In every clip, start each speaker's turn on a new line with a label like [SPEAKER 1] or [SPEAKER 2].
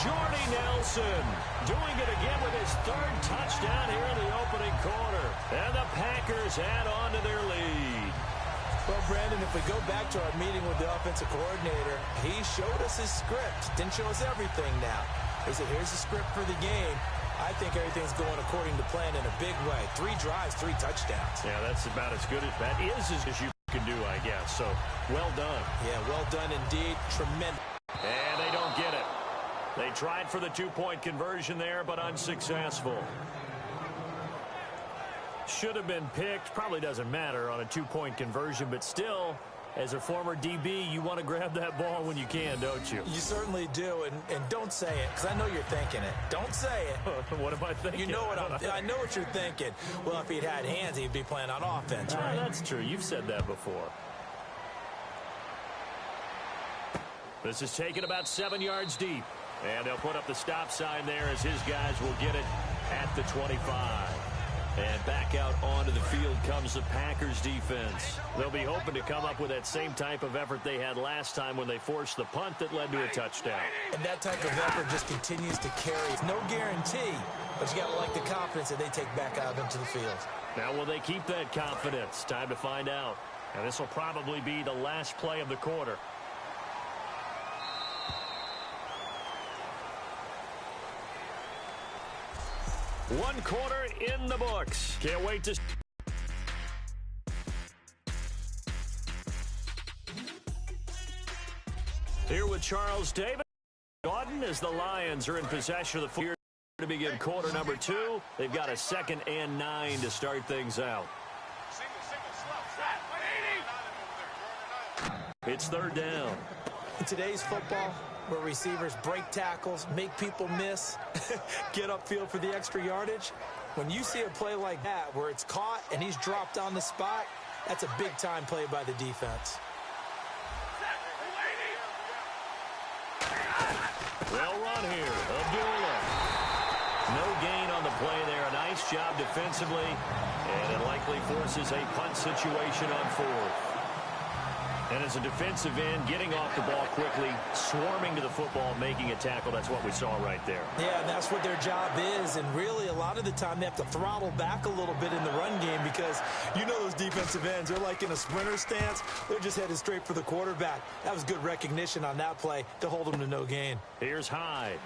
[SPEAKER 1] Jordy Nelson doing it again with his third touchdown here in the opening quarter. And the Packers add on to their lead.
[SPEAKER 2] Well, Brandon, if we go back to our meeting with the offensive coordinator, he showed us his script. Didn't show us everything now. He said, here's the script for the game. I think everything's going according to plan in a big way. 3 drives, 3 touchdowns.
[SPEAKER 1] Yeah, that's about as good as you can do, I guess. So, well done.
[SPEAKER 2] Yeah, well done indeed. Tremendous.
[SPEAKER 1] And they don't get it. They tried for the 2-point conversion there, but unsuccessful. Should have been picked. Probably doesn't matter on a 2-point conversion, but still, as a former DB, you want to grab that ball when you can, don't you?
[SPEAKER 2] You certainly do, and don't say it, because I know you're thinking it. Don't say it.
[SPEAKER 1] What am I thinking?
[SPEAKER 2] You know what I know what you're thinking. Well, if he'd had hands, he'd be playing on offense, right?
[SPEAKER 1] That's true. You've said that before. This is taken about 7 yards deep. And they'll put up the stop sign there as his guys will get it at the 25. And back out onto the field comes the Packers defense. They'll be hoping to come up with that same type of effort they had last time when they forced the punt that led to a touchdown.
[SPEAKER 2] And that type of effort just continues to carry. It's no guarantee, but you got to like the confidence that they take back out into the field.
[SPEAKER 1] Now, will they keep that confidence? Time to find out. And this will probably be the last play of the quarter. One quarter in the books. Can't wait to... Here with Charles Davis. Gordon as the Lions are in possession of the field to begin quarter number 2. They've got a 2nd and 9 to start things out. It's 3rd down.
[SPEAKER 2] In today's football, where receivers break tackles, make people miss, get upfield for the extra yardage, when you see a play like that where it's caught and he's dropped on the spot, that's a big-time play by the defense.
[SPEAKER 1] Well run here. Abdullah. No gain on the play there. A nice job defensively, and it likely forces a punt situation on 4th. And as a defensive end, getting off the ball quickly, swarming to the football, making a tackle, that's what we saw right there.
[SPEAKER 2] Yeah, and that's what their job is. And really, a lot of the time, they have to throttle back a little bit in the run game because you know those defensive ends, they're like in a sprinter stance. They're just headed straight for the quarterback. That was good recognition on that play to hold them to no gain.
[SPEAKER 1] Here's Hyde.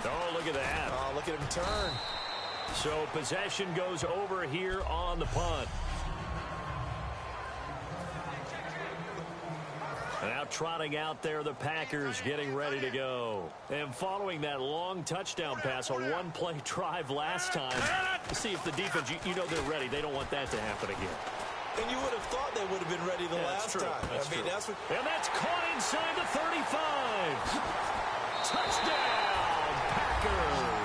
[SPEAKER 1] Oh, look at that.
[SPEAKER 2] Oh, look at him turn.
[SPEAKER 1] So possession goes over here on the punt. Now trotting out there, the Packers getting ready to go. And following that long touchdown pass, a 1-play drive last time. See if the defense, you know they're ready. They don't want that to happen again.
[SPEAKER 2] And you would have thought they would have been ready the last time.
[SPEAKER 1] That's true.
[SPEAKER 2] That's what...
[SPEAKER 1] And that's caught inside the 35. Touchdown, Packers.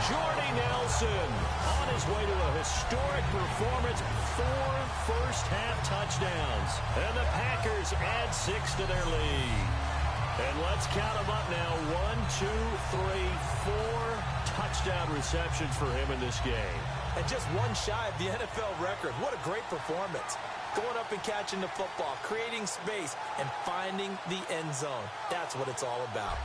[SPEAKER 1] Jordy Nelson on his way to a historic performance. 4 first-half touchdowns. And the Packers add 6 to their lead. And let's count them up now. 1, 2, 3, 4 touchdown receptions for him in this game.
[SPEAKER 2] And just one shy of the NFL record. What a great performance. Going up and catching the football, creating space, and finding the end zone. That's what it's all about.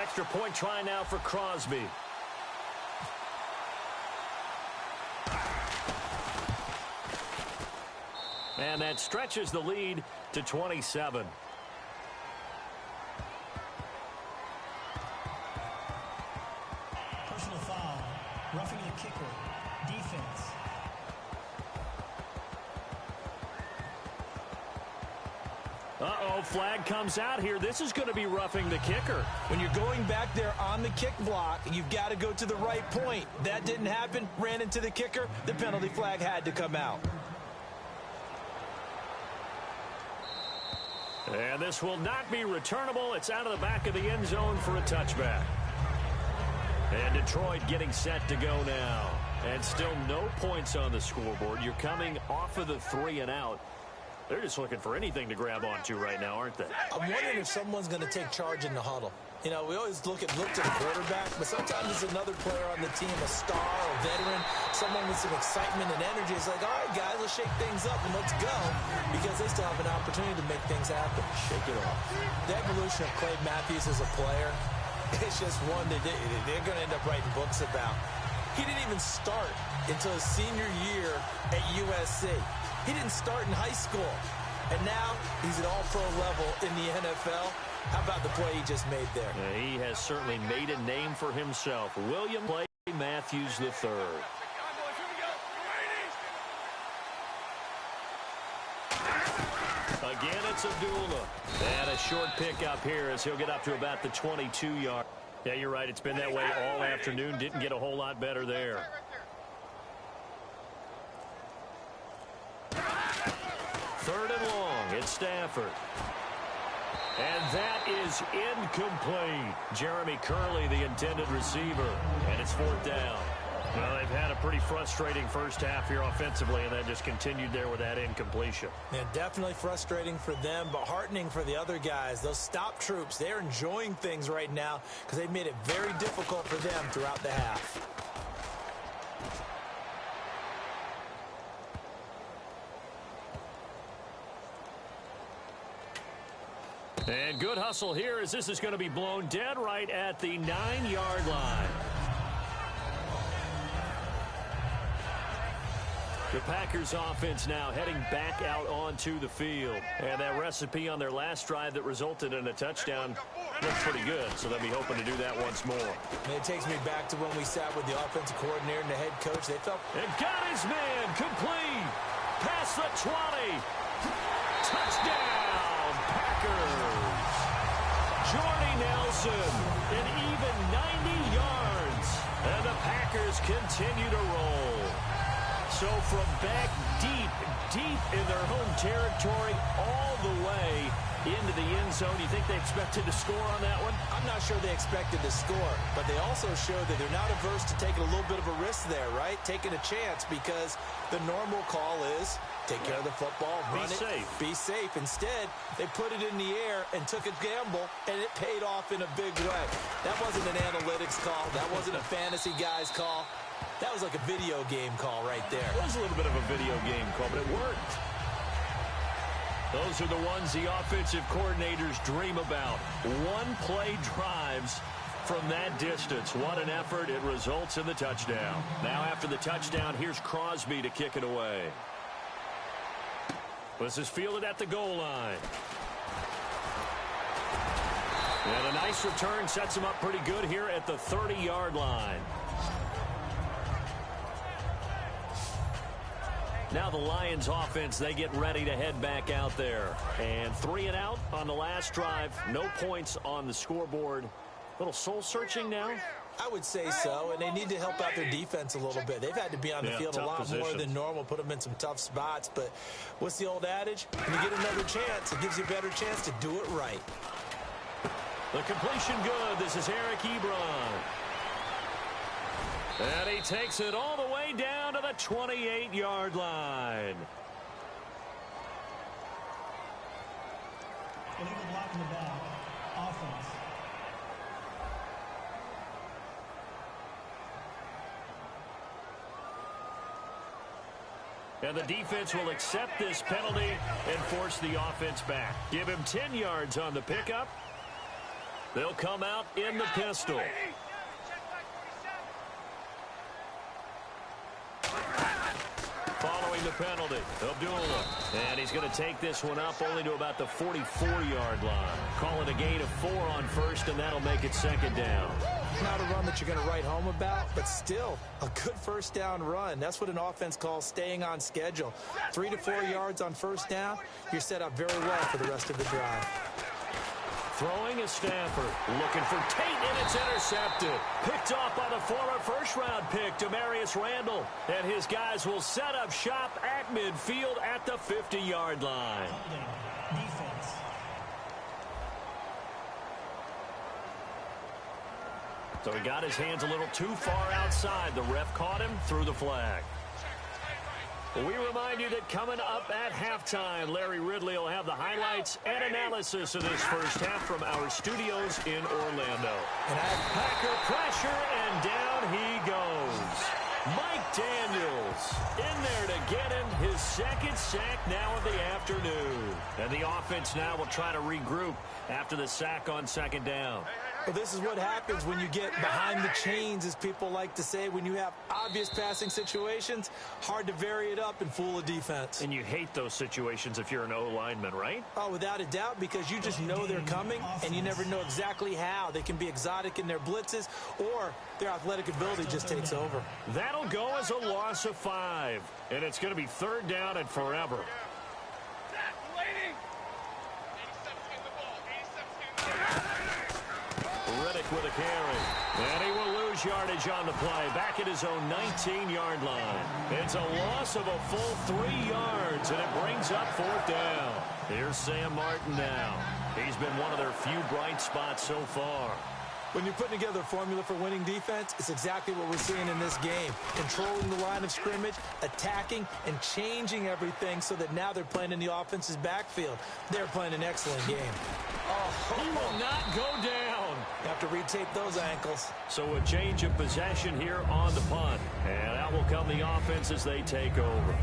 [SPEAKER 1] Extra point try now for Crosby. And that stretches the lead to 27.
[SPEAKER 3] Personal foul. Roughing the kicker. Defense.
[SPEAKER 1] Uh-oh, flag comes out here. This is going to be roughing the kicker.
[SPEAKER 2] When you're going back there on the kick block, you've got to go to the right point. That didn't happen. Ran into the kicker. The penalty flag had to come out.
[SPEAKER 1] And this will not be returnable. It's out of the back of the end zone for a touchback. And Detroit getting set to go now. And still no points on the scoreboard. You're coming off of the 3 and out. They're just looking for anything to grab onto right now, aren't they?
[SPEAKER 2] I'm wondering if someone's going to take charge in the huddle. You know, we always look to the quarterback, but sometimes it's another player on the team, a star, a veteran, someone with some excitement and energy. It's like, all right, guys, let's shake things up and let's go, because they still have an opportunity to make things happen. Shake it off. The evolution of Clay Matthews as a player, it's just one that they're going to end up writing books about. He didn't even start until his senior year at USC. He didn't start in high school. And now he's at all-pro level in the NFL. How about the play he just made there?
[SPEAKER 1] Yeah, he has certainly made a name for himself. William Clay Matthews III. Again, it's Abdullah. And a short pick up here as he'll get up to about the 22-yard. Yeah, you're right. It's been that way all afternoon. Didn't get a whole lot better there. Third and long. It's Stafford. And that is incomplete. Jeremy Curley, the intended receiver. And it's fourth down. Well, they've had a pretty frustrating first half here offensively, and then just continued there with that incompletion.
[SPEAKER 2] Yeah, definitely frustrating for them, but heartening for the other guys. Those stop troops, they're enjoying things right now because they've made it very difficult for them throughout the half.
[SPEAKER 1] And good hustle here as this is going to be blown dead right at the 9-yard line. The Packers offense now heading back out onto the field. And that recipe on their last drive that resulted in a touchdown looks pretty good, so they'll be hoping to do that once more.
[SPEAKER 2] And it takes me back to when we sat with the offensive coordinator and the head coach. They felt...
[SPEAKER 1] And got his man complete. Past the 20. Touchdown, Packers. Jordy Nelson, an even 90 yards. And the Packers continue to roll. So from back deep in their home territory all the way into the end zone, you think they expected to score on that one?
[SPEAKER 2] I'm not sure they expected to score, but they also showed that they're not averse to taking a little bit of a risk there, right? Taking a chance, because the normal call is take care of the football, run it, be safe. Instead, they put it in the air and took a gamble, and it paid off in a big way. That wasn't an analytics call. That wasn't a fantasy guy's call. That was like a video game call right there.
[SPEAKER 1] It was a little bit of a video game call, but it worked. Those are the ones the offensive coordinators dream about. One-play drives from that distance. What an effort. It results in the touchdown. Now after the touchdown, here's Crosby to kick it away. This is fielded at the goal line. And a nice return sets him up pretty good here at the 30-yard line. Now the Lions offense, they get ready to head back out there. And 3 and out on the last drive. No points on the scoreboard. Little soul-searching now?
[SPEAKER 2] I would say so, and they need to help out their defense a little bit. They've had to be on the field a lot more than normal, put them in some tough spots. But what's the old adage? When you get another chance, it gives you a better chance to do it right.
[SPEAKER 1] The completion good. This is Eric Ebron. And he takes it all the way down to the 28-yard line.
[SPEAKER 3] Illegal block in the back. Offense.
[SPEAKER 1] And the defense will accept this penalty and force the offense back. Give him 10 yards on the pickup. They'll come out in the pistol. Following the penalty, Abdullah. And he's going to take this one up only to about the 44-yard line. Call it a gain of 4 on first, and that'll make it second down.
[SPEAKER 2] Not a run that you're going to write home about, but still a good first down run. That's what an offense calls staying on schedule. 3 to 4 yards on first down, you're set up very well for the rest of the drive.
[SPEAKER 1] Throwing is Stafford. Looking for Tate, and it's intercepted. Picked off by the former first-round pick, Demarius Randall. And his guys will set up shop at midfield at the 50-yard line.
[SPEAKER 3] Defense.
[SPEAKER 1] So he got his hands a little too far outside. The ref caught him, threw the flag. We remind you that coming up at halftime, Larry Ridley will have the highlights and analysis of this first half from our studios in Orlando. Packer pressure, and down he goes. Mike Daniels in there to get him his second sack now of the afternoon. And the offense now will try to regroup after the sack on second down.
[SPEAKER 2] Well, this is what happens when you get behind the chains, as people like to say. When you have obvious passing situations, hard to vary it up and fool a defense.
[SPEAKER 1] And you hate those situations if you're an O-lineman, right?
[SPEAKER 2] Oh, without a doubt, because you just know they're coming, and you never know exactly how. They can be exotic in their blitzes, or their athletic ability just takes over.
[SPEAKER 1] That'll go as a loss of 5, and it's going to be third down and forever. Riddick with a carry. And he will lose yardage on the play. Back at his own 19-yard line. It's a loss of a full 3 yards, and it brings up fourth down. Here's Sam Martin now. He's been one of their few bright spots so far.
[SPEAKER 2] When you're putting together a formula for winning defense, it's exactly what we're seeing in this game. Controlling the line of scrimmage, attacking, and changing everything so that now they're playing in the offense's backfield. They're playing an excellent game.
[SPEAKER 1] He will not go down.
[SPEAKER 2] You have to retape those ankles.
[SPEAKER 1] So a change of possession here on the punt. And out will come the offense as they take over.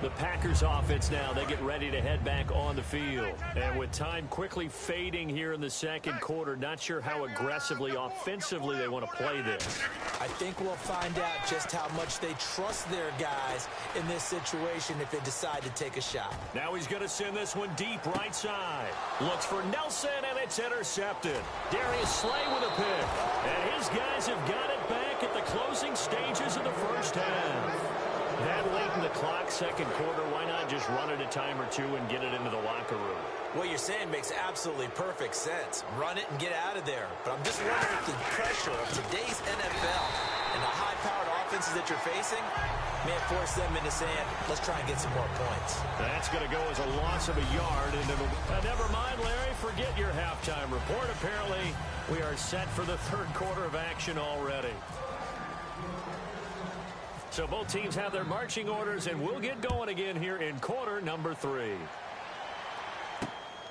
[SPEAKER 1] The Packers offense now, they get ready to head back on the field. And with time quickly fading here in the second quarter, not sure how aggressively, offensively they want to play this.
[SPEAKER 2] I think we'll find out just how much they trust their guys in this situation if they decide to take a shot.
[SPEAKER 1] Now he's going to send this one deep right side. Looks for Nelson, and it's intercepted. Darius Slay with a pick. And his guys have got it back at the closing stages of the first half. That late in the clock, second quarter, why not just run it a time or two and get it into the locker room?
[SPEAKER 2] What you're saying makes absolutely perfect sense. Run it and get out of there. But I'm just wondering if the pressure of today's NFL and the high-powered offenses that you're facing may force them into saying, let's try and get some more points.
[SPEAKER 1] That's going to go as a loss of a yard. Never mind, Larry, forget your halftime report. Apparently, we are set for the third quarter of action already. So both teams have their marching orders, and we'll get going again here in quarter number 3.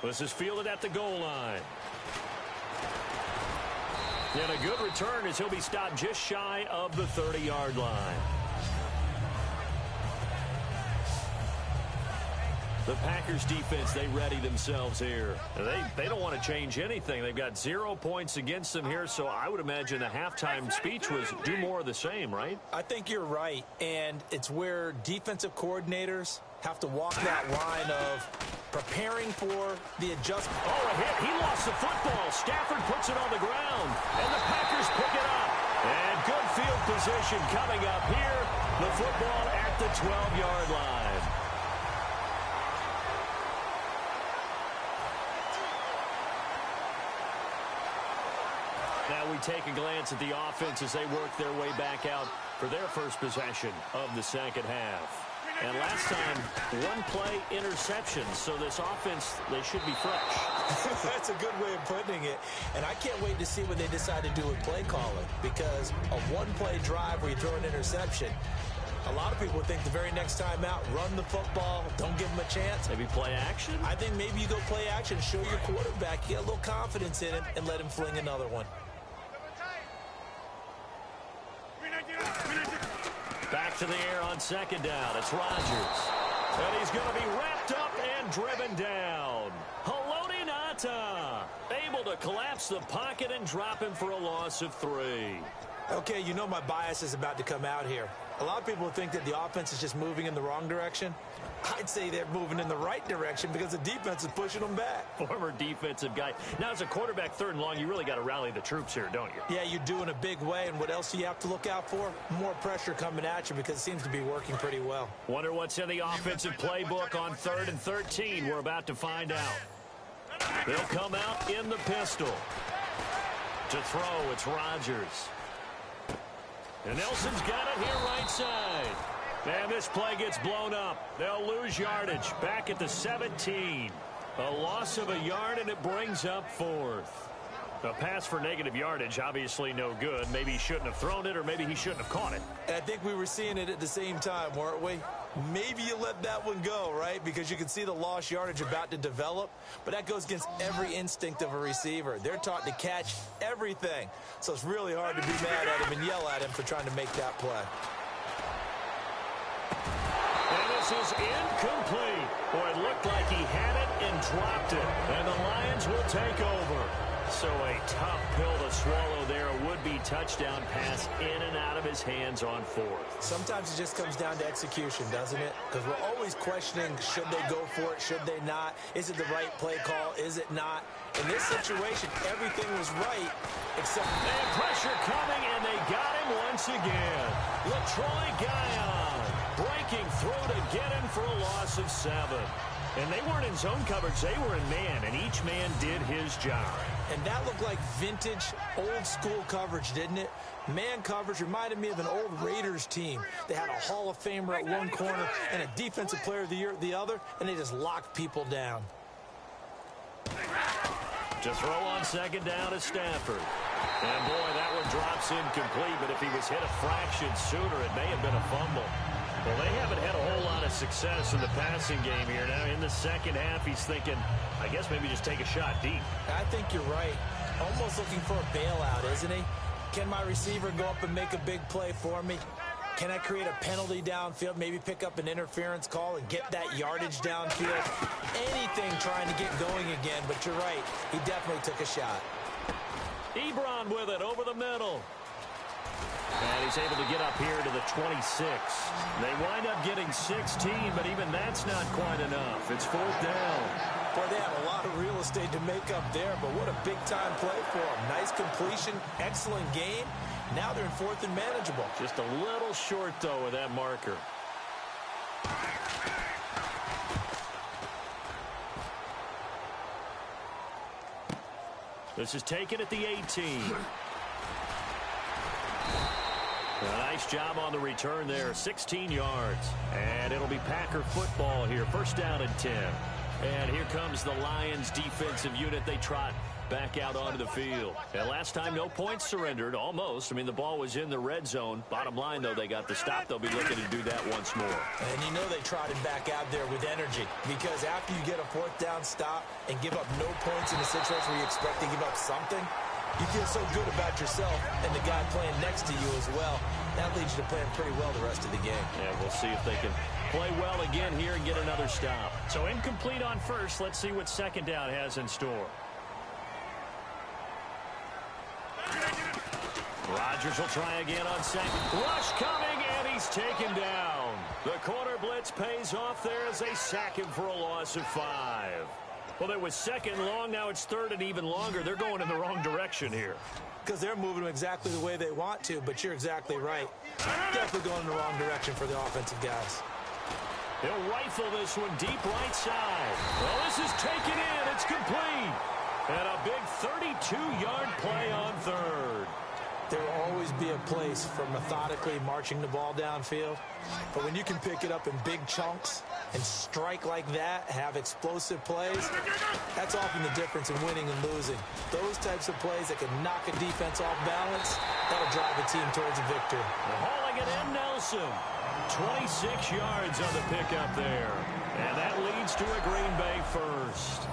[SPEAKER 1] This is fielded at the goal line. And a good return as he'll be stopped just shy of the 30-yard line. The Packers defense, they ready themselves here. They don't want to change anything. They've got 0 points against them here, so I would imagine the halftime speech was do more of the same, right?
[SPEAKER 2] I think you're right, and it's where defensive coordinators have to walk that line of preparing for the adjustment.
[SPEAKER 1] Oh, a hit. He lost the football. Stafford puts it on the ground, and the Packers pick it up. And good field position coming up here. The football at the 12-yard line. Now we take a glance at the offense as they work their way back out for their first possession of the second half. And last time, one play interception, so this offense, they should be fresh.
[SPEAKER 2] That's a good way of putting it. And I can't wait to see what they decide to do with play calling, because a one-play drive where you throw an interception, a lot of people would think the very next time out, run the football, don't give them a chance.
[SPEAKER 1] Maybe play action?
[SPEAKER 2] I think maybe you go play action, show your quarterback, get a little confidence in him, and let him fling another one.
[SPEAKER 1] Back to the air on second down. It's Rodgers. And he's going to be wrapped up and driven down. Haloti Ngata able to collapse the pocket and drop him for a loss of 3.
[SPEAKER 2] Okay, you know my bias is about to come out here. A lot of people think that the offense is just moving in the wrong direction. I'd say they're moving in the right direction because the defense is pushing them back.
[SPEAKER 1] Former defensive guy. Now, as a quarterback, third and long, you really got to rally the troops here, don't you?
[SPEAKER 2] Yeah, you do in a big way. And what else do you have to look out for? More pressure coming at you because it seems to be working pretty well.
[SPEAKER 1] Wonder what's in the offensive playbook on 3rd and 13. We're about to find out. They'll come out in the pistol. To throw, it's Rodgers. And Nelson's got it here right side. And this play gets blown up. They'll lose yardage back at the 17. A loss of a yard, and it brings up 4th. A pass for negative yardage, obviously no good. Maybe he shouldn't have thrown it, or maybe he shouldn't have caught it.
[SPEAKER 2] And I think we were seeing it at the same time, weren't we? maybe you let that one go, right? Because you can see the lost yardage about to develop, but that goes against every instinct of a receiver. They're taught to catch everything, so it's really hard to be mad at him and yell at him for trying to make that play.
[SPEAKER 1] And this is incomplete. Boy, it looked like he had it and dropped it, and the Lions will take over. So a tough pill to swallow there. A would-be touchdown pass in and out of his hands on fourth.
[SPEAKER 2] Sometimes it just comes down to execution, doesn't it? Because we're always questioning, should they go for it, should they not? Is it the right play call, is it not? In this situation, everything was right, except...
[SPEAKER 1] And pressure coming, and they got him once again. LaTroy Guion breaking through to get him for a loss of 7. And they weren't in zone coverage, they were in man, and each man did his job.
[SPEAKER 2] And that looked like vintage, old-school coverage, didn't it? Man coverage reminded me of an old Raiders team. They had a Hall of Famer at one corner and a Defensive Player of the Year at the other, and they just locked people down.
[SPEAKER 1] To throw on second down is Stafford. And, boy, that one drops incomplete, but if he was hit a fraction sooner, it may have been a fumble. Well, they haven't had a whole lot of success in the passing game here. Now, in the second half, he's thinking, I guess maybe just take a shot deep.
[SPEAKER 2] I think you're right. Almost looking for a bailout, isn't he? Can my receiver go up and make a big play for me? Can I create a penalty downfield, maybe pick up an interference call and get that yardage downfield? Anything trying to get going again, but you're right. He definitely took a shot.
[SPEAKER 1] Ebron with it over the middle. And he's able to get up here to the 26. They wind up getting 16, but even that's not quite enough. It's fourth down.
[SPEAKER 2] Boy, they have a lot of real estate to make up there, but what a big-time play for them. Nice completion, excellent game. Now they're in fourth and manageable.
[SPEAKER 1] Just a little short, though, with that marker. This is taken at the 18. A nice job on the return there, 16 yards. And it'll be Packer football here, first down and 10. And here comes the Lions defensive unit. They trot back out onto the field. And last time, no points surrendered, almost. I mean, the ball was in the red zone. Bottom line, though, they got the stop. They'll be looking to do that once more.
[SPEAKER 2] And you know they trotted back out there with energy, because after you get a fourth down stop and give up no points in a situation where you expect to give up something, you feel so good about yourself and the guy playing next to you as well. That leads you to playing pretty well the rest of the game.
[SPEAKER 1] Yeah, we'll see if they can play well again here and get another stop. So incomplete on first. Let's see what second down has in store. Rodgers will try again on second. Rush coming, and he's taken down. The corner blitz pays off there as they sack him for a loss of 5. Well, it was second long. Now it's third and even longer. They're going in the wrong direction here.
[SPEAKER 2] Because they're moving exactly the way they want to, but you're exactly right. Definitely going in the wrong direction for the offensive guys.
[SPEAKER 1] He'll rifle this one deep right side. Well, this is taken in. It's complete. And a big 32-yard play on third.
[SPEAKER 2] There will always be a place for methodically marching the ball downfield. But when you can pick it up in big chunks and strike like that, have explosive plays, that's often the difference in winning and losing. Those types of plays that can knock a defense off balance, that'll drive a team towards a victory.
[SPEAKER 1] Hauling it in, Nelson. 26 yards on the pickup there. And that leads to a Green Bay first.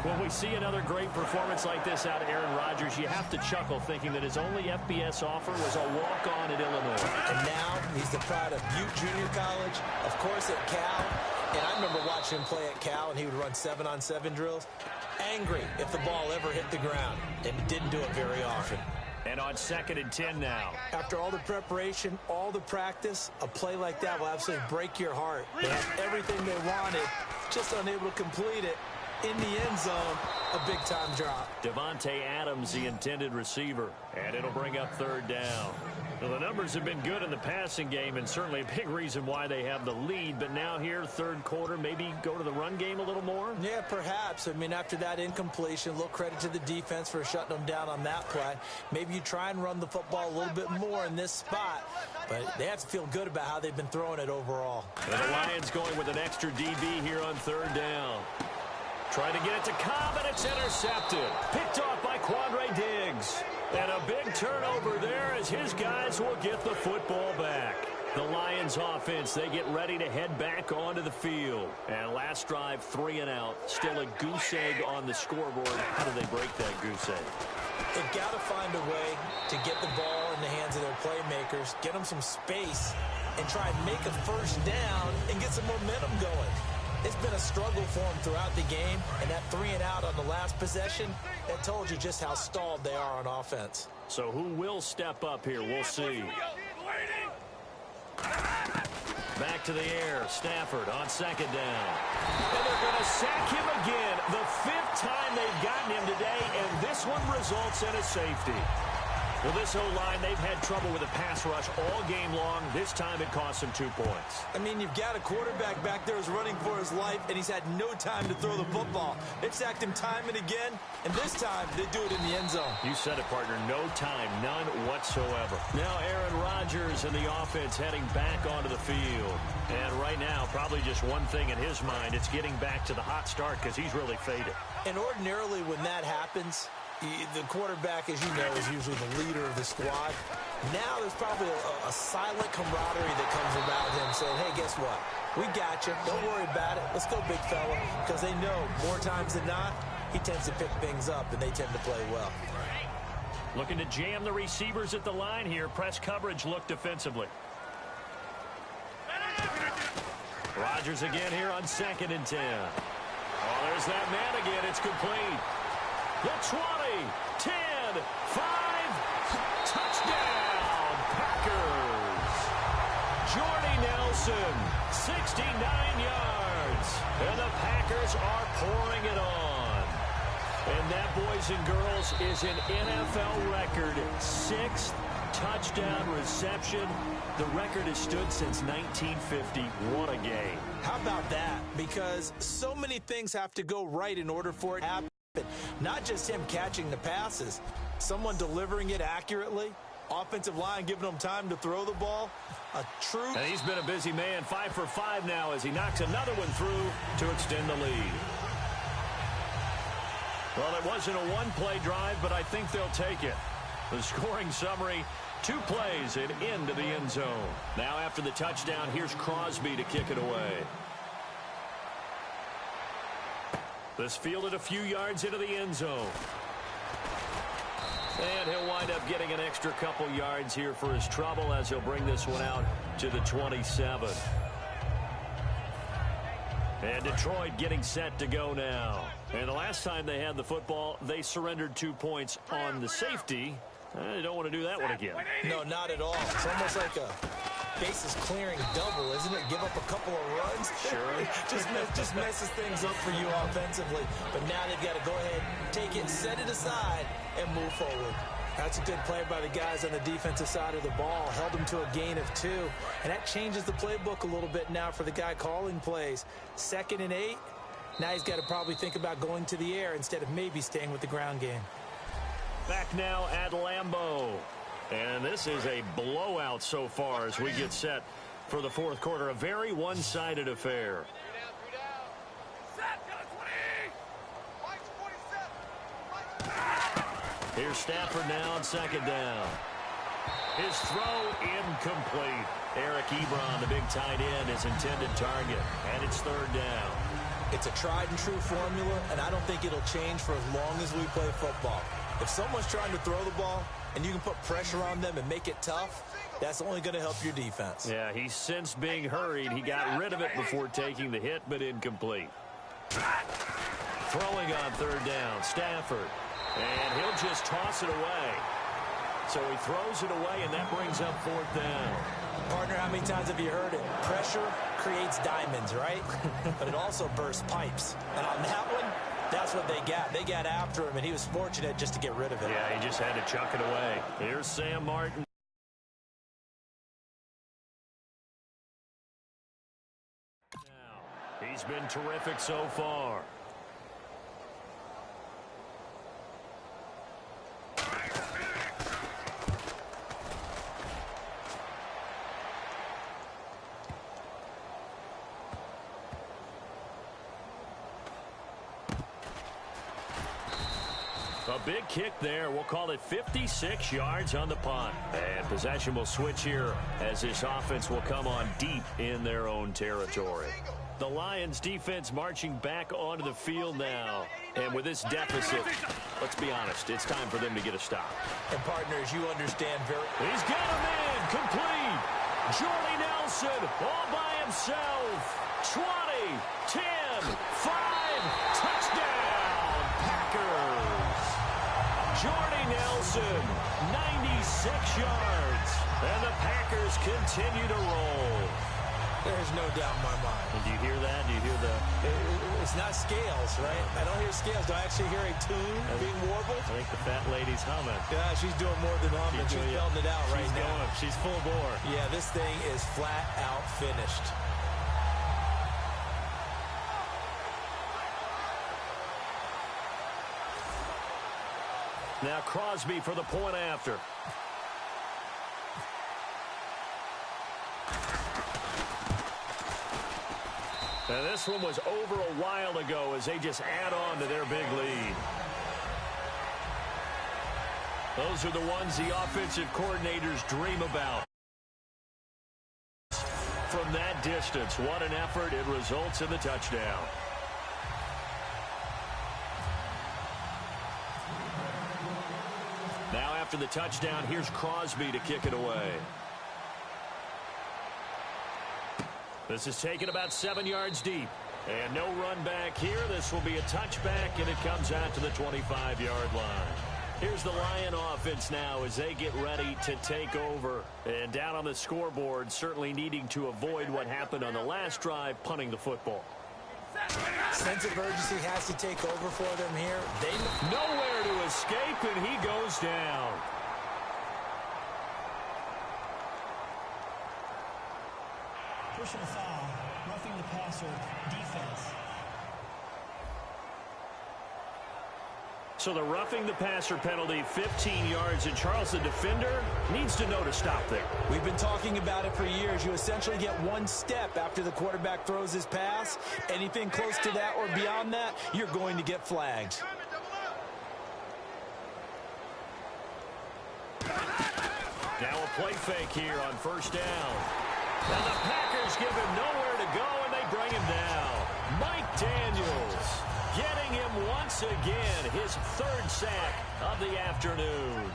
[SPEAKER 1] When we see another great performance like this out of Aaron Rodgers, you have to chuckle thinking that his only FBS offer was a walk-on at Illinois.
[SPEAKER 2] And now he's the pride of Butte Junior College, of course at Cal. And I remember watching him play at Cal, and he would run 7-on-7 drills. Angry if the ball ever hit the ground, and he didn't do it very often.
[SPEAKER 1] And on second and 10 now.
[SPEAKER 2] After all the preparation, all the practice, a play like that will absolutely break your heart. They had everything they wanted, just unable to complete it. In the end zone, a big-time drop.
[SPEAKER 1] Devontae Adams, the intended receiver, and it'll bring up third down. Well, the numbers have been good in the passing game, and certainly a big reason why they have the lead. But now here, third quarter, maybe go to the run game a little more?
[SPEAKER 2] Yeah, perhaps. I mean, after that incompletion, a little credit to the defense for shutting them down on that play. Maybe you try and run the football a little bit more in this spot. But they have to feel good about how they've been throwing it overall.
[SPEAKER 1] And the Lions going with an extra DB here on third down. Trying to get it to Cobb, and it's intercepted. Picked off by Quandre Diggs. And a big turnover there as his guys will get the football back. The Lions offense, they get ready to head back onto the field. And last drive, 3 and out. Still a goose egg on the scoreboard. How do they break that goose egg?
[SPEAKER 2] They've got to find a way to get the ball in the hands of their playmakers, get them some space, and try and make a first down and get some momentum going. It's been a struggle for them throughout the game, and that 3 and out on the last possession, that told you just how stalled they are on offense.
[SPEAKER 1] So who will step up here? We'll see. Back to the air. Stafford on second down. And they're going to sack him again. The 5th time they've gotten him today, and this one results in a safety. Well, this O-line, they've had trouble with a pass rush all game long. This time it cost them 2 points.
[SPEAKER 2] I mean, you've got a quarterback back there who's running for his life, and he's had no time to throw the football. They've sacked him time and again, and this time they do it in the end zone.
[SPEAKER 1] You said it, partner. No time, none whatsoever. Now Aaron Rodgers and the offense heading back onto the field. And right now, probably just one thing in his mind. It's getting back to the hot start because he's really faded.
[SPEAKER 2] And ordinarily when that happens, the quarterback, as you know, is usually the leader of the squad. Now there's probably a silent camaraderie that comes about him saying, hey, guess what? We got you. Don't worry about it. Let's go, big fella. Because they know more times than not, he tends to pick things up, and they tend to play well.
[SPEAKER 1] Looking to jam the receivers at the line here. Press coverage look defensively. Rodgers again here on 2nd and 10. Oh, there's that man again. It's complete. The 20, 10, 5, touchdown, Packers. Jordy Nelson, 69 yards. And the Packers are pouring it on. And that, boys and girls, is an NFL record 6th touchdown reception. The record has stood since 1950. What a game.
[SPEAKER 2] How about that? Because so many things have to go right in order for it to happen. Not just him catching the passes, someone delivering it accurately, offensive line giving him time to throw the ball. A true...
[SPEAKER 1] And he's been a busy man, 5 for 5 now as he knocks another one through to extend the lead. Well, it wasn't a one-play drive, but I think they'll take it. The scoring summary, 2 plays and into the end zone. Now after the touchdown, here's Crosby to kick it away. This fielded a few yards into the end zone. And he'll wind up getting an extra couple yards here for his trouble as he'll bring this one out to the 27. And Detroit getting set to go now. And the last time they had the football, they surrendered 2 points on the safety. They don't want to do that one again.
[SPEAKER 2] No, not at all. It's almost like a bases clearing double, isn't it? Give up a couple of runs.
[SPEAKER 1] Sure.
[SPEAKER 2] just messes things up for you offensively. But now they've got to go ahead, take it, set it aside, and move forward. That's a good play by the guys on the defensive side of the ball. Held them to a gain of 2. And that changes the playbook a little bit now for the guy calling plays. 2nd and 8. Now he's got to probably think about going to the air instead of maybe staying with the ground game.
[SPEAKER 1] Back now at Lambeau. And this is a blowout so far as we get set for the 4th quarter. A very one-sided affair. Here's Stafford now on 2nd down. His throw incomplete. Eric Ebron, the big tight end, his intended target. And it's 3rd down.
[SPEAKER 2] It's a tried-and-true formula, and I don't think it'll change for as long as we play football. If someone's trying to throw the ball and you can put pressure on them and make it tough, that's only going to help your defense.
[SPEAKER 1] Yeah, he's since being hurried. He got rid of it before taking the hit, but incomplete. Throwing on 3rd down, Stafford. And he'll just toss it away. So he throws it away, and that brings up 4th down.
[SPEAKER 2] Partner, how many times have you heard it? Pressure creates diamonds, right? But it also bursts pipes. And on that one, that's what they got. They got after him, and he was fortunate just to get rid of it.
[SPEAKER 1] Yeah, he just had to chuck it away. Here's Sam Martin. Now, he's been terrific so far. A big kick there. We'll call it 56 yards on the punt. And possession will switch here as this offense will come on deep in their own territory. The Lions defense marching back onto the field now. And with this deficit, let's be honest, it's time for them to get a stop.
[SPEAKER 2] And partners, you understand
[SPEAKER 1] He's got him in. Complete. Jordy Nelson all by himself. 20, 10, 5, touchdown, Packers. Jordy Nelson, 96 yards. And the Packers continue to roll.
[SPEAKER 2] There's no doubt in my mind.
[SPEAKER 1] And do you hear that? Do you hear the...
[SPEAKER 2] It's not scales, right? I don't hear scales. Do I actually hear a tune being warbled?
[SPEAKER 1] I think the fat lady's humming.
[SPEAKER 2] Yeah, she's doing more than humming. She's belting it out right now.
[SPEAKER 1] She's full bore.
[SPEAKER 2] Yeah, this thing is flat out finished.
[SPEAKER 1] Now Crosby for the point after. And this one was over a while ago as they just add on to their big lead. Those are the ones the offensive coordinators dream about. From that distance, what an effort. It results in the touchdown. Now after the touchdown, here's Crosby to kick it away. This is taken about 7 yards deep. And no run back here. This will be a touchback, and it comes out to the 25-yard line. Here's the Lion offense now as they get ready to take over. And down on the scoreboard, certainly needing to avoid what happened on the last drive, punting the football.
[SPEAKER 2] Sense of urgency has to take over for them here.
[SPEAKER 1] Nowhere to escape, and he goes down.
[SPEAKER 3] Personal foul, roughing the passer, defense.
[SPEAKER 1] So the roughing the passer penalty, 15 yards, and Charles, the defender, needs to know to stop there.
[SPEAKER 2] We've been talking about it for years. You essentially get one step after the quarterback throws his pass. Anything close to that or beyond that, you're going to get flagged.
[SPEAKER 1] Now a play fake here on first down. And the Packers give him nowhere to go, and they bring him down. Mike Daniels getting him once again, his third sack of the afternoon.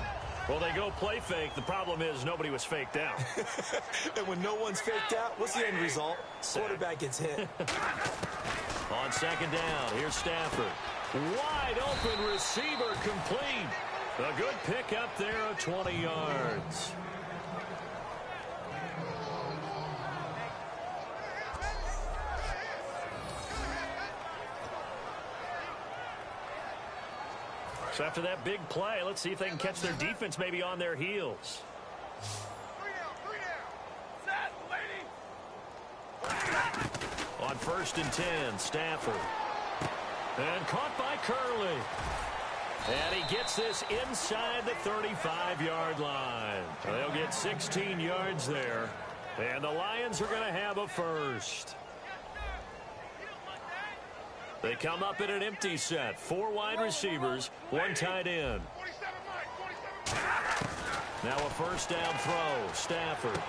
[SPEAKER 1] Well, they go play fake. The problem is nobody was faked out.
[SPEAKER 2] And when no one's faked out, what's the end result? Quarterback gets hit.
[SPEAKER 1] On second down, here's Stafford. Wide open receiver complete. A good pick up there of 20 yards. So after that big play, let's see if they can catch their defense maybe on their heels. On first and 10, Stafford. And caught by Curley. And he gets this inside the 35-yard line. They'll get 16 yards there. And the Lions are going to have a first. They come up in an empty set. 4 wide receivers, 1 tight end. Now a first down throw. Stafford.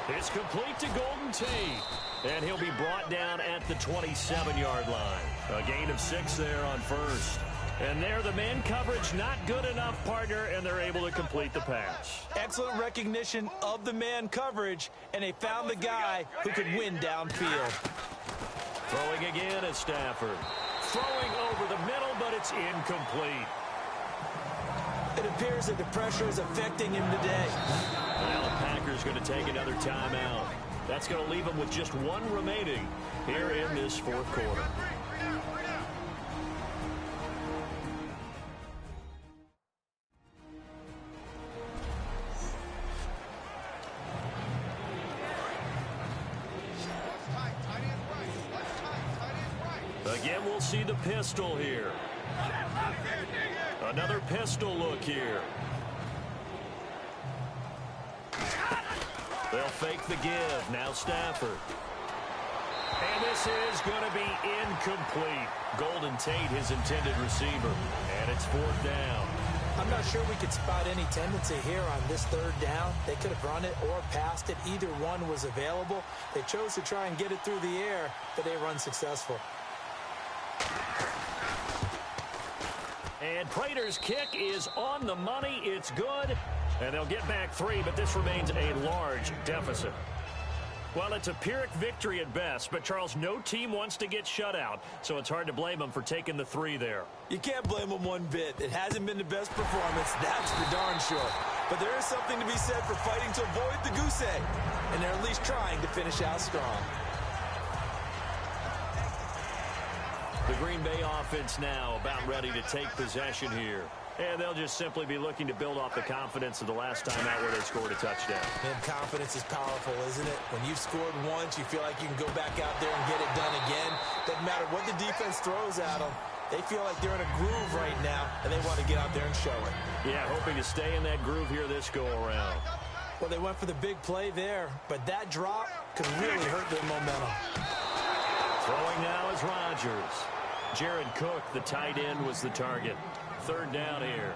[SPEAKER 1] It's complete to Golden Tate. And he'll be brought down at the 27-yard line. A gain of 6 there on first. And there, the man coverage not good enough, partner, and they're able to complete the pass.
[SPEAKER 2] Excellent recognition of the man coverage, and they found the guy who could win downfield.
[SPEAKER 1] Throwing again is Stafford. Throwing over the middle, but it's incomplete.
[SPEAKER 2] It appears that the pressure is affecting him today.
[SPEAKER 1] Now the Packers going to take another timeout. That's going to leave them with just 1 remaining here in this fourth quarter. Again, we'll see the pistol here. Another pistol look here. They'll fake the give. Now Stafford. And this is going to be incomplete. Golden Tate, his intended receiver. And it's 4th down.
[SPEAKER 2] I'm not sure we could spot any tendency here on this 3rd down. They could have run it or passed it. Either one was available. They chose to try and get it through the air, but they were unsuccessful.
[SPEAKER 1] And Prater's kick is on the money. It's good. And they'll get back 3, but this remains a large deficit. Well, it's a Pyrrhic victory at best, but, Charles, no team wants to get shut out, so it's hard to blame them for taking the 3 there.
[SPEAKER 2] You can't blame them one bit. It hasn't been the best performance, that's for darn sure. But there is something to be said for fighting to avoid the goose egg, and they're at least trying to finish out strong.
[SPEAKER 1] The Green Bay offense now about ready to take possession here. And they'll just simply be looking to build off the confidence of the last time out where they scored a touchdown.
[SPEAKER 2] Man, confidence is powerful, isn't it? When you've scored once, you feel like you can go back out there and get it done again. Doesn't matter what the defense throws at them. They feel like they're in a groove right now, and they want to get out there and show it.
[SPEAKER 1] Yeah, hoping to stay in that groove here this go-around.
[SPEAKER 2] Well, they went for the big play there, but that drop could really hurt their momentum.
[SPEAKER 1] Throwing now is Rodgers. Jared Cook, the tight end, was the target. 3rd down here.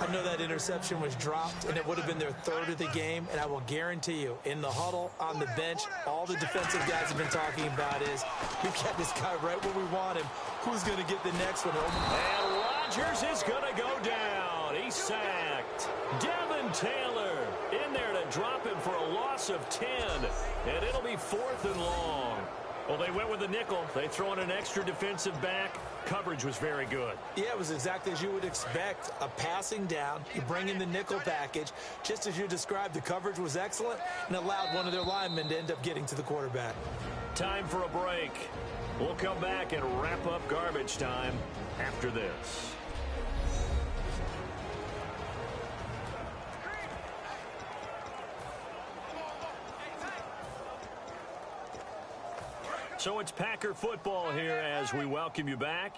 [SPEAKER 2] I know that interception was dropped, and it would have been their 3rd of the game, and I will guarantee you, in the huddle, on the bench, all the defensive guys have been talking about is, we got this guy right where we want him. Who's going to get the next one?
[SPEAKER 1] And Rodgers is going to go down. He's sacked. Devin Taylor in there to drop him for a loss of 10, and it'll be 4th and long. Well, they went with the nickel. They throw in an extra defensive back. Coverage was very good.
[SPEAKER 2] Yeah, it was exactly as you would expect. A passing down. You bring in the nickel package. Just as you described, the coverage was excellent and allowed one of their linemen to end up getting to the quarterback.
[SPEAKER 1] Time for a break. We'll come back and wrap up garbage time after this. So it's Packer football here as we welcome you back.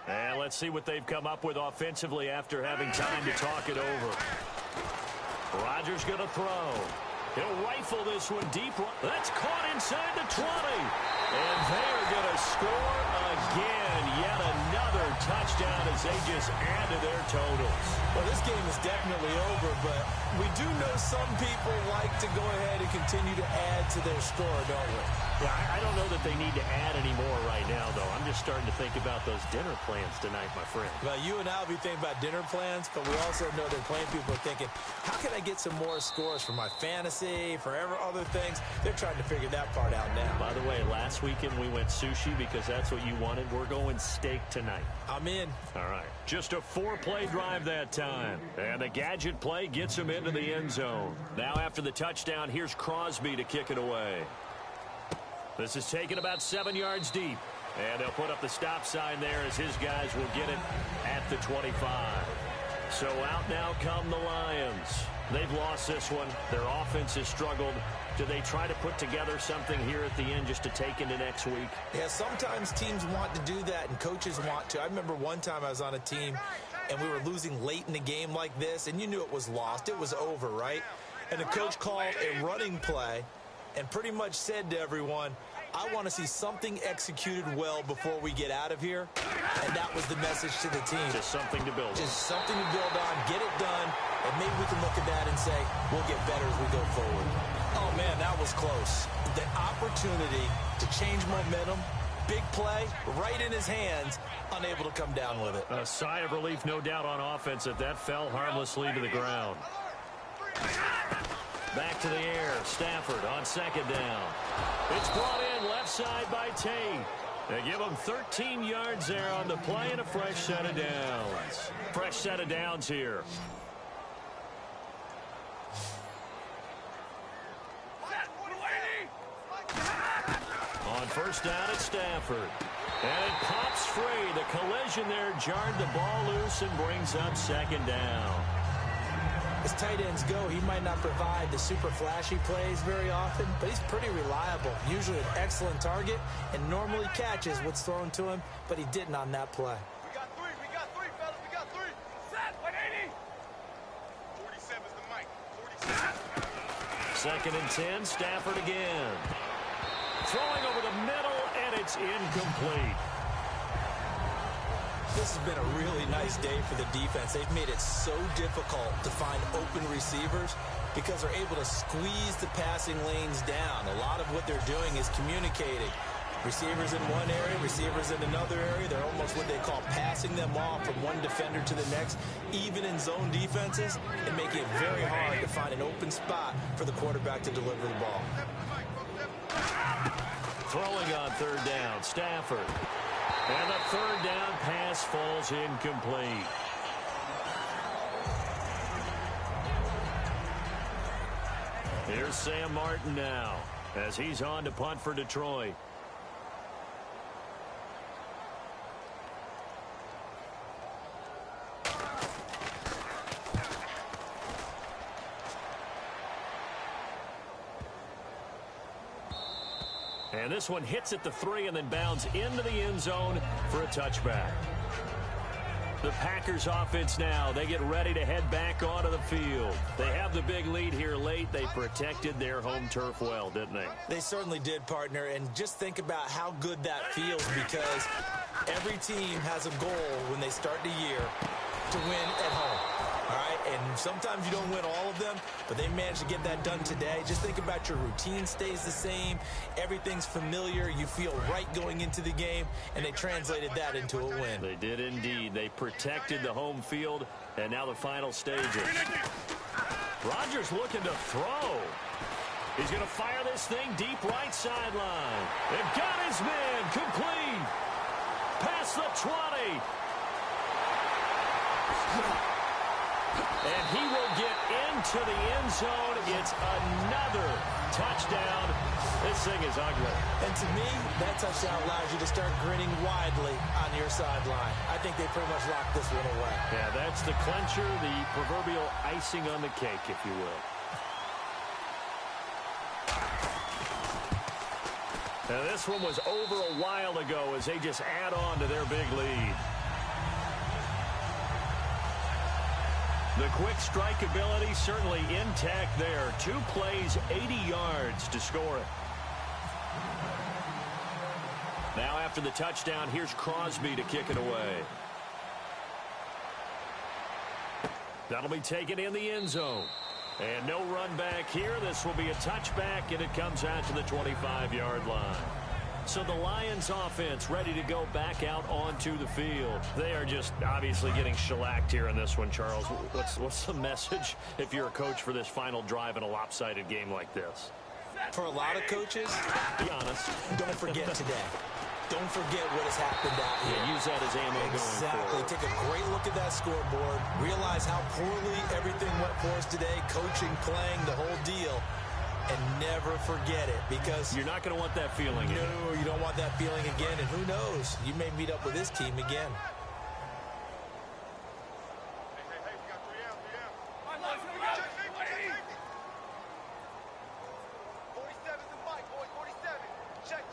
[SPEAKER 1] And let's see what they've come up with offensively after having time to talk it over. Rodgers going to throw. He'll rifle this one deep. That's caught inside the 20. And they're going to score again. Yet another touchdown as they just add to their totals.
[SPEAKER 2] Well, this game is definitely over, but we do know some people like to go ahead and continue to add to their score, don't we?
[SPEAKER 1] Yeah, I don't know that they need to add any more right now, though. I'm just starting to think about those dinner plans tonight, my friend.
[SPEAKER 2] Well, you and I will be thinking about dinner plans, but we also know that plenty of people are thinking, how can I get some more scores for my fantasy, for other things? They're trying to figure that part out now.
[SPEAKER 1] By the way, last weekend we went sushi because that's what you wanted. We're going steak tonight.
[SPEAKER 2] I'm in.
[SPEAKER 1] All right. Just a 4-play drive that time. And the gadget play gets him into the end zone. Now after the touchdown, here's Crosby to kick it away. This is taken about 7 yards deep. And they'll put up the stop sign there as his guys will get it at the 25. So out now come the Lions. They've lost this one. Their offense has struggled. Do they try to put together something here at the end just to take into next week?
[SPEAKER 2] Yeah, sometimes teams want to do that and coaches want to. I remember one time I was on a team and we were losing late in the game like this, and you knew it was lost. It was over, right? And the coach called a running play and pretty much said to everyone, I want to see something executed well before we get out of here. And that was the message to the team.
[SPEAKER 1] Just something to build on.
[SPEAKER 2] Just something to build on, get it done, and maybe we can look at that and say, we'll get better as we go forward. Oh, man, that was close. The opportunity to change momentum, big play, right in his hands, unable to come down with it.
[SPEAKER 1] A sigh of relief, no doubt, on offense that fell harmlessly to the ground. Back to the air. Stafford on second down. It's brought in left side by Tate. They give him 13 yards there on the play and a fresh set of downs. Fresh set of downs here. On first down, it's Stafford. And it pops free. The collision there jarred the ball loose and brings up second down.
[SPEAKER 2] As tight ends go, he might not provide the super flashy plays very often, but he's pretty reliable. Usually an excellent target and normally catches what's thrown to him, but he didn't on that play.
[SPEAKER 4] We got three, fellas, we got three. Set, 180. 47's the mic, 47.
[SPEAKER 1] Second and 10, Stafford again. Throwing over the middle, and it's incomplete.
[SPEAKER 2] This has been a really nice day for the defense. They've made it so difficult to find open receivers because they're able to squeeze the passing lanes down. A lot of what they're doing is communicating. Receivers in one area, receivers in another area. They're almost what they call passing them off from one defender to the next, even in zone defenses, and making it very hard to find an open spot for the quarterback to deliver the ball.
[SPEAKER 1] Throwing on third down, Stafford. And the third down pass falls incomplete. Here's Sam Martin now as he's on to punt for Detroit. And this one hits at the 3 and then bounds into the end zone for a touchback. The Packers offense now, they get ready to head back onto the field. They have the big lead here late. They protected their home turf well, didn't they?
[SPEAKER 2] They certainly did, partner. And just think about how good that feels, because every team has a goal when they start the year to win at home. All right, and sometimes you don't win all of them, but they managed to get that done today. Just think about your routine stays the same. Everything's familiar. You feel right going into the game, and they translated that into a win.
[SPEAKER 1] They did indeed. They protected the home field, and now the final stages. Rodgers looking to throw. He's going to fire this thing deep right sideline. They've got his man complete. Past the 20. And he will get into the end zone. It's another touchdown. This thing is ugly.
[SPEAKER 2] And to me, that touchdown allows you to start grinning widely on your sideline. I think they pretty much locked this one away.
[SPEAKER 1] Yeah, that's the clincher, the proverbial icing on the cake, if you will. Now, this one was over a while ago as they just add on to their big lead. The quick strike ability certainly intact there. 2 plays, 80 yards to score it. Now after the touchdown, here's Crosby to kick it away. That'll be taken in the end zone. And no run back here. This will be a touchback, and it comes out to the 25-yard line. So the Lions offense ready to go back out onto the field. They are just obviously getting shellacked here in this one, Charles. What's the message if you're a coach for this final drive in a lopsided game like this?
[SPEAKER 2] For a lot of coaches,
[SPEAKER 1] be honest,
[SPEAKER 2] don't forget today. Don't forget what has happened out here.
[SPEAKER 1] Yeah, use that as ammo going forward.
[SPEAKER 2] Take a great look at that scoreboard. Realize how poorly everything went for us today. Coaching, playing, the whole deal. And never forget it, because
[SPEAKER 1] you're not going to want that feeling again.
[SPEAKER 2] No, you don't want that feeling again. And who knows? You may meet up with this team again.
[SPEAKER 4] Hey, we got 3 out, 47's the mic, boys, 47. Check,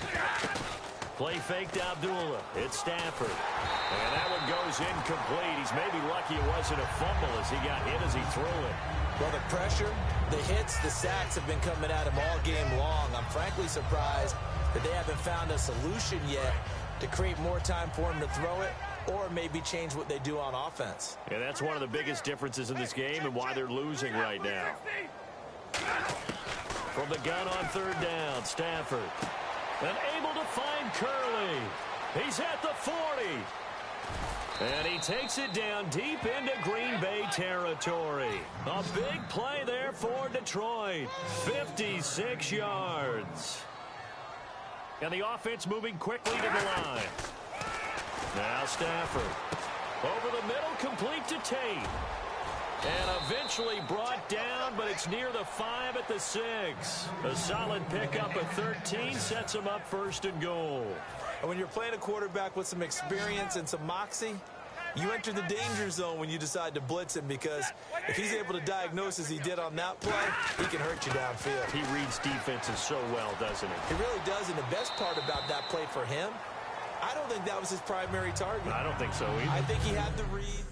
[SPEAKER 4] 47.
[SPEAKER 1] Play fake to Abdullah. It's Stafford. And that one goes incomplete. He's maybe lucky it wasn't a fumble as he got hit as he threw it.
[SPEAKER 2] Well, the pressure, the hits, the sacks have been coming at him all game long. I'm frankly surprised that they haven't found a solution yet to create more time for him to throw it, or maybe change what they do on offense.
[SPEAKER 1] Yeah, that's one of the biggest differences in this game and why they're losing right now. From the gun on third down, Stafford. And able to find Curley. He's at the 40. And he takes it down deep into Green Bay territory. A big play there for Detroit. 56 yards. And the offense moving quickly to the line. Now Stafford. Over the middle, complete to Tate. And eventually brought down, but it's near the 5 at the 6. A solid pickup of 13 sets him up 1st and goal.
[SPEAKER 2] And when you're playing a quarterback with some experience and some moxie, you enter the danger zone when you decide to blitz him, because if he's able to diagnose as he did on that play, he can hurt you downfield.
[SPEAKER 1] He reads defenses so well, doesn't he?
[SPEAKER 2] He really does, and the best part about that play for him, I don't think that was his primary target.
[SPEAKER 1] I don't think so either.
[SPEAKER 2] I think he had the read.